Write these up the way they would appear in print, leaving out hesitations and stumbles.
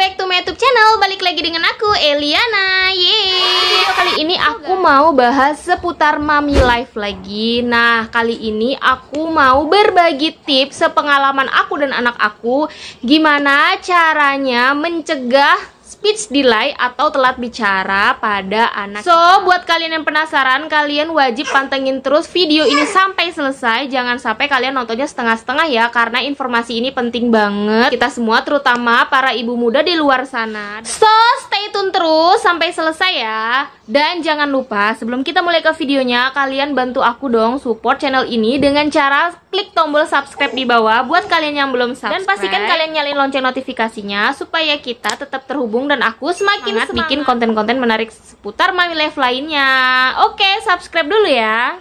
back to my YouTube channel. Balik lagi dengan aku, Eliana. Yeay. Video kali ini aku mau bahas seputar mommy life lagi. Nah, kali ini aku mau berbagi tips sepengalaman aku dan anak aku, gimana caranya mencegah speech delay atau telat bicara pada anak. So, buat kalian yang penasaran, kalian wajib pantengin terus video ini sampai selesai. Jangan sampai kalian nontonnya setengah-setengah ya, karena informasi ini penting banget kita semua, terutama para ibu muda di luar sana. So, stay tune terus sampai selesai ya. Dan jangan lupa, sebelum kita mulai ke videonya, kalian bantu aku dong support channel ini dengan cara klik tombol subscribe di bawah buat kalian yang belum subscribe. Dan pastikan kalian nyalain lonceng notifikasinya supaya kita tetap terhubung dan aku semakin semangat bikin konten-konten menarik seputar mommy life lainnya. Oke, subscribe dulu ya.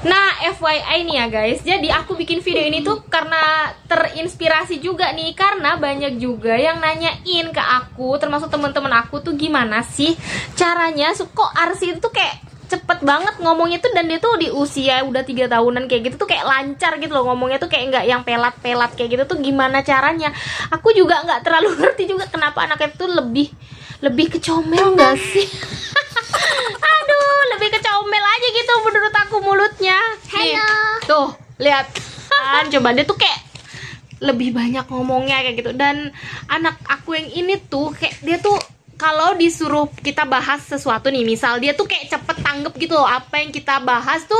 Nah, FYI nih ya guys, jadi aku bikin video ini tuh karena terinspirasi juga nih, karena banyak juga yang nanyain ke aku, termasuk teman-teman aku tuh gimana sih caranya kok Arsi itu kayak cepet banget ngomongnya tuh, dan dia tuh di usia udah 3 tahunan kayak gitu tuh kayak lancar gitu loh ngomongnya tuh, kayak nggak yang pelat-pelat kayak gitu tuh, gimana caranya? Aku juga nggak terlalu ngerti juga kenapa anaknya tuh lebih kecomel nggak sih? Aduh, lebih kecomel aja gitu menurut aku mulutnya. Nih, tuh lihat kan, coba dia tuh kayak lebih banyak ngomongnya kayak gitu. Dan anak aku yang ini tuh kayak dia tuh kalau disuruh kita bahas sesuatu nih, misal dia tuh kayak cepet tanggep gitu loh, apa yang kita bahas tuh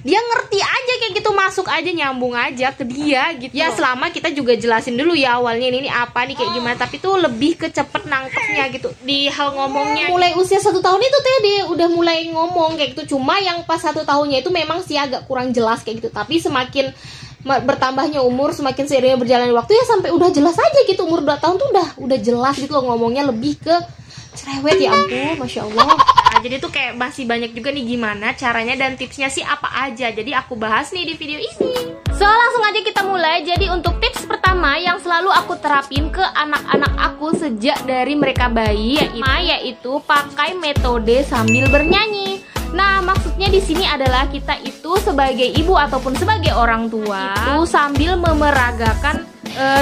dia ngerti aja kayak gitu, masuk aja, nyambung aja ke dia gitu. Ya selama kita juga jelasin dulu ya awalnya ini apa nih kayak gimana, tapi tuh lebih ke cepet nangkepnya gitu di hal ngomongnya. Mulai usia 1 tahun itu tuh dia udah mulai ngomong kayak gitu, cuma yang pas 1 tahunnya itu memang sih agak kurang jelas kayak gitu, tapi semakin bertambahnya umur, semakin seiringnya berjalannya waktu ya sampai udah jelas aja gitu. Umur 2 tahun tuh udah jelas gitu loh ngomongnya, lebih ke cerewet, ya ampun, Masya Allah. Nah, jadi tuh kayak masih banyak juga nih gimana caranya dan tipsnya sih apa aja. Jadi aku bahas nih di video ini. So, langsung aja kita mulai. Jadi untuk tips pertama yang selalu aku terapin ke anak-anak aku sejak dari mereka bayi, yaitu pakai metode sambil bernyanyi. Nah, maksudnya di sini adalah kita itu sebagai ibu ataupun sebagai orang tua itu sambil memeragakan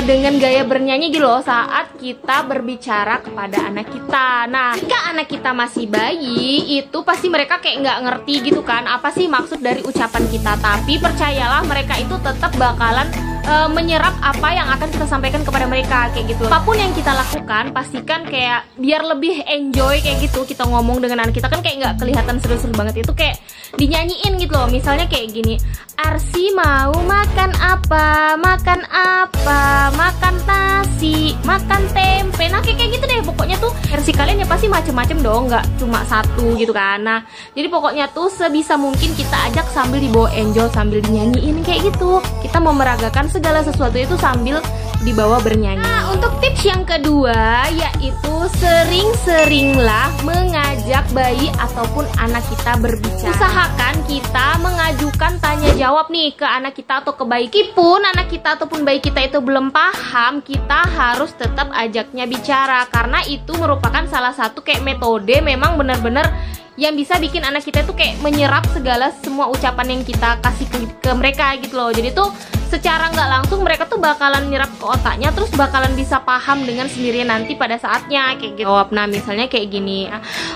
dengan gaya bernyanyi gitu loh saat kita berbicara kepada anak kita. Nah, jika anak kita masih bayi, itu pasti mereka kayak nggak ngerti gitu kan, apa sih maksud dari ucapan kita. Tapi percayalah, mereka itu tetap bakalan menyerap apa yang akan kita sampaikan kepada mereka kayak gitu. Apapun yang kita lakukan, pastikan kayak biar lebih enjoy kayak gitu. Kita ngomong dengan anak kita kan kayak nggak kelihatan seru-seru banget, itu kayak dinyanyiin gitu loh. Misalnya kayak gini, Arsi mau makan apa? Makan apa? Makan nasi, makan tempe. Nah kayak gitu deh, pokoknya tuh versi kalian ya pasti macem-macem dong, nggak cuma satu gitu kan. Nah, jadi pokoknya tuh sebisa mungkin kita ajak sambil dibawa enjoy, sambil dinyanyiin kayak gitu. Kita mau meragakan segala sesuatu itu sambil dibawa bernyanyi. Nah, untuk tips yang kedua yaitu sering-seringlah mengajak bayi ataupun anak kita berbicara. Usahakan kita mengajukan tanya jawab nih ke anak kita atau ke bayi. Meskipun anak kita ataupun bayi kita itu belum paham, kita harus tetap ajaknya bicara, karena itu merupakan salah satu kayak metode memang benar-benar yang bisa bikin anak kita tuh kayak menyerap segala semua ucapan yang kita kasih ke mereka gitu loh. Jadi tuh secara nggak langsung mereka tuh bakalan nyerap ke otaknya, terus bakalan bisa paham dengan sendirinya nanti pada saatnya kayak gitu. Nah, misalnya kayak gini,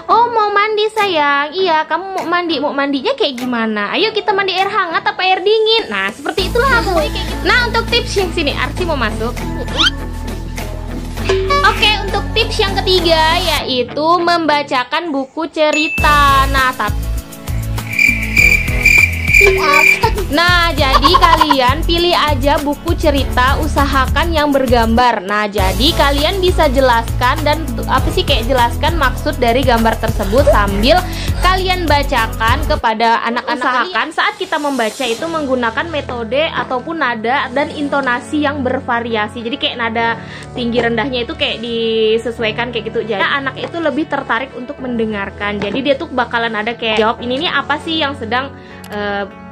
oh mau mandi sayang, iya kamu mau mandi, mau mandinya kayak gimana? Ayo kita mandi air hangat apa air dingin? Nah seperti itulah kayak gitu. Nah, untuk tips yang sini, Arsi mau masuk. Oke, untuk tips yang ketiga yaitu membacakan buku cerita. Nah, jadi kalian pilih aja buku cerita, usahakan yang bergambar. Nah, jadi kalian bisa jelaskan dan jelaskan maksud dari gambar tersebut sambil kalian bacakan kepada anak-anak kalian. Saat kita membaca itu menggunakan metode ataupun nada dan intonasi yang bervariasi. Jadi kayak nada tinggi rendahnya itu kayak disesuaikan kayak gitu. Jadi anak itu lebih tertarik untuk mendengarkan. Jadi dia tuh bakalan ada kayak jawab ini nih apa sih yang sedang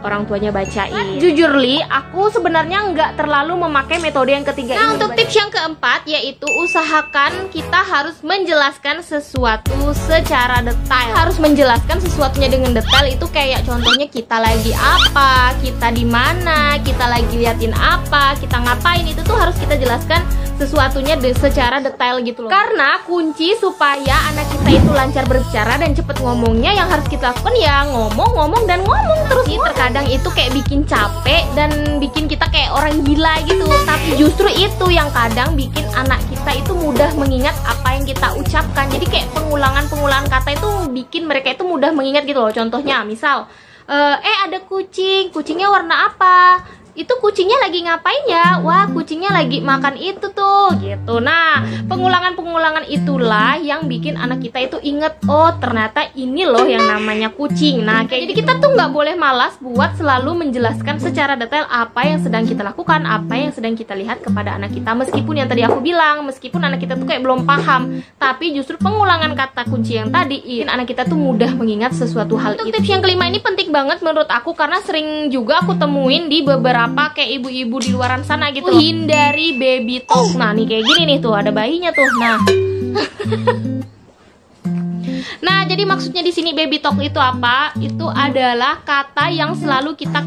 orang tuanya bacain. Jujur Li, aku sebenarnya nggak terlalu memakai metode yang ketiga ini. Nah, untuk tips yang keempat yaitu usahakan kita harus menjelaskan sesuatu secara detail. Harus menjelaskan sesuatunya dengan detail itu kayak contohnya kita lagi apa, kita di mana, kita lagi liatin apa, kita ngapain, itu tuh harus kita jelaskan sesuatunya secara detail gitu loh. Karena kunci supaya anak kita itu lancar berbicara dan cepet ngomongnya yang harus kita lakukan ya ngomong terus. Terkadang itu kayak bikin capek dan bikin kita kayak orang gila gitu. Tapi justru itu yang kadang bikin anak kita itu mudah mengingat apa yang kita ucapkan. Jadi kayak pengulangan kata itu bikin mereka itu mudah mengingat gitu loh. Contohnya misal ada kucingnya warna apa? Itu kucingnya lagi ngapain ya? Wah, kucingnya lagi makan itu tuh gitu. Nah, pengulangan itulah yang bikin anak kita itu inget, oh ternyata ini loh yang namanya kucing. Nah, kayak jadi kita tuh nggak boleh malas buat selalu menjelaskan secara detail apa yang sedang kita lakukan, apa yang sedang kita lihat kepada anak kita. Meskipun yang tadi aku bilang, meskipun anak kita tuh kayak belum paham, tapi justru pengulangan kata kunci yang tadi bikin anak kita tuh mudah mengingat sesuatu hal itu. Tips yang kelima ini penting banget menurut aku karena sering juga aku temuin di beberapa kayak ibu-ibu di luaran sana gitu. Hindari baby talk. Nah nih kayak gini nih tuh ada bayinya tuh. Nah, jadi maksudnya di sini baby talk itu apa? Itu adalah kata yang selalu kita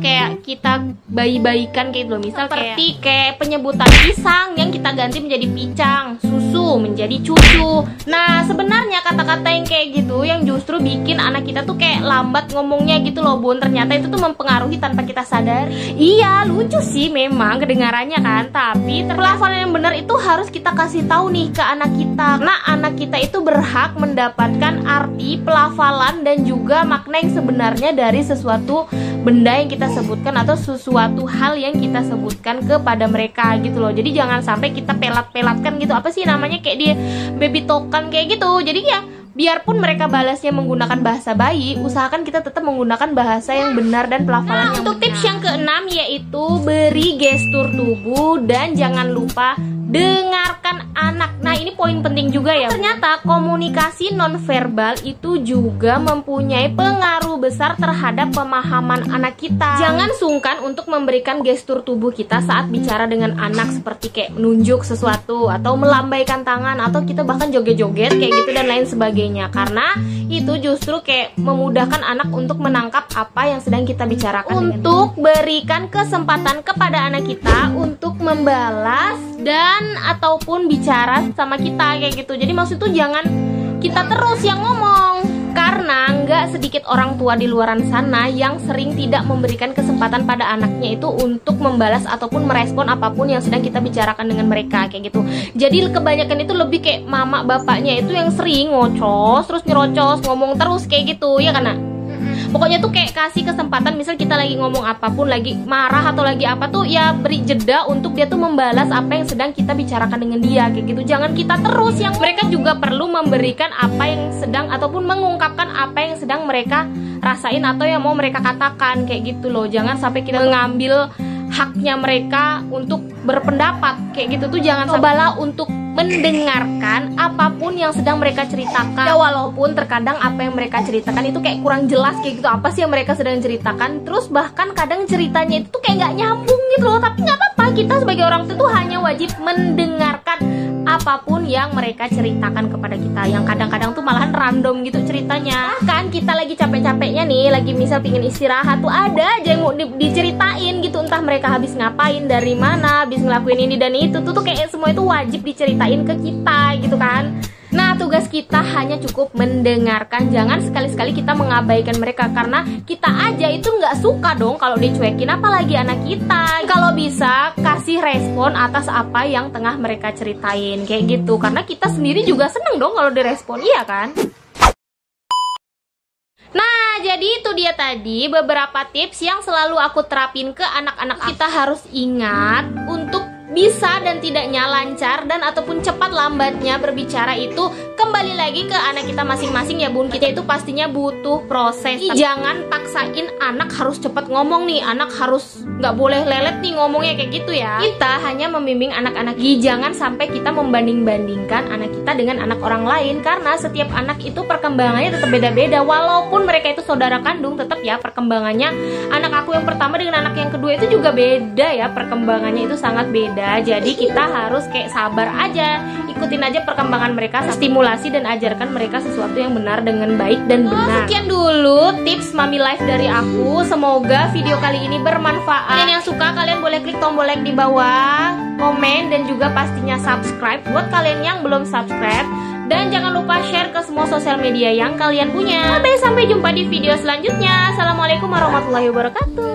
bayi-bayikan kayak gitu. Misal seperti kayak penyebutan pisang yang kita ganti menjadi picang, susu menjadi cucu. Nah, sebenarnya kata-kata yang kayak gitu yang justru bikin anak kita tuh kayak lambat ngomongnya gitu loh, Bun. Ternyata itu tuh mempengaruhi tanpa kita sadari. Iya, lucu sih memang kedengarannya kan, tapi pelafalan yang benar itu harus kita kasih tahu nih ke anak kita. Nah, anak kita itu berhak mendapatkan arti, pelafalan, dan juga makna yang sebenarnya dari sesuatu benda yang kita sebutkan atau sesuatu hal yang kita sebutkan kepada mereka gitu loh. Jadi jangan sampai kita pelat-pelatkan gitu. Apa sih namanya kayak di baby talkan kayak gitu. Jadi ya biarpun mereka balasnya menggunakan bahasa bayi, usahakan kita tetap menggunakan bahasa yang benar dan pelafalan yang benar. Untuk tips yang keenam yaitu beri gestur tubuh dan jangan lupa dengarkan anak. Nah, ini poin penting juga ya. Ternyata komunikasi nonverbal itu juga mempunyai pengaruh besar terhadap pemahaman anak kita. Jangan sungkan untuk memberikan gestur tubuh kita saat bicara dengan anak, seperti kayak menunjuk sesuatu atau melambaikan tangan atau kita bahkan joget-joget kayak gitu dan lain sebagainya. Karena itu justru kayak memudahkan anak untuk menangkap apa yang sedang kita bicarakan. Untuk berikan kesempatan kepada anak kita untuk membalas dan ataupun bicara sama kita kayak gitu. Jadi maksud tuh jangan kita terus yang ngomong, karena nggak sedikit orang tua di luaran sana yang sering tidak memberikan kesempatan pada anaknya itu untuk membalas ataupun merespon apapun yang sedang kita bicarakan dengan mereka kayak gitu. Jadi kebanyakan itu lebih kayak mama bapaknya itu yang sering ngocos terus nyerocos ngomong terus kayak gitu ya kan. Pokoknya tuh kayak kasih kesempatan, misal kita lagi ngomong apapun, lagi marah atau lagi apa tuh ya beri jeda untuk dia tuh membalas apa yang sedang kita bicarakan dengan dia kayak gitu. Jangan kita terus yang mereka juga perlu memberikan apa yang sedang ataupun mengungkapkan apa yang sedang mereka rasain atau yang mau mereka katakan kayak gitu loh. Jangan sampai kita mengambil haknya mereka untuk berpendapat kayak gitu tuh. Jangan cobalah untuk mendengarkan apapun yang sedang mereka ceritakan ya, walaupun terkadang apa yang mereka ceritakan itu kayak kurang jelas kayak gitu, apa sih yang mereka sedang ceritakan, terus bahkan kadang ceritanya itu tuh kayak nggak nyambung gitu loh. Tapi nggak apa-apa, kita sebagai orang tua tuh hanya wajib mendengarkan apapun yang mereka ceritakan kepada kita, yang kadang-kadang tuh malahan random gitu ceritanya. Kan kita lagi capek-capeknya nih, lagi misal pingin istirahat tuh ada aja yang mau diceritain gitu, entah mereka habis ngapain, dari mana, habis ngelakuin ini dan itu tuh kayak semua itu wajib diceritain ke kita gitu kan. Nah, tugas kita hanya cukup mendengarkan. Jangan sekali-sekali kita mengabaikan mereka, karena kita aja itu nggak suka dong kalau dicuekin, apalagi anak kita. Kalau bisa kasih respon atas apa yang tengah mereka ceritain kayak gitu, karena kita sendiri juga seneng dong kalau direspon, iya kan? Nah, jadi itu dia tadi beberapa tips yang selalu aku terapin ke anak-anak. Kita harus ingat untuk bisa dan tidaknya, lancar dan ataupun cepat lambatnya berbicara itu kembali lagi ke anak kita masing-masing ya bun. Kita itu pastinya butuh proses. Jangan paksain anak harus cepat ngomong nih, anak harus nggak boleh lelet nih ngomongnya kayak gitu ya. Kita hanya membimbing anak-anak. Jangan sampai kita membanding-bandingkan anak kita dengan anak orang lain, karena setiap anak itu perkembangannya tetap beda-beda. Walaupun mereka itu saudara kandung, tetap ya perkembangannya anak aku yang pertama dengan anak yang kedua itu juga beda ya, perkembangannya itu sangat beda. Jadi kita harus kayak sabar aja, ikutin aja perkembangan mereka, stimulasi dan ajarkan mereka sesuatu yang benar dengan baik dan benar. Sekian dulu tips Mami Life dari aku. Semoga video kali ini bermanfaat. Kalian yang suka, kalian boleh klik tombol like di bawah, komen, dan juga pastinya subscribe buat kalian yang belum subscribe. Dan jangan lupa share ke semua sosial media yang kalian punya. Sampai jumpa di video selanjutnya. Assalamualaikum warahmatullahi wabarakatuh.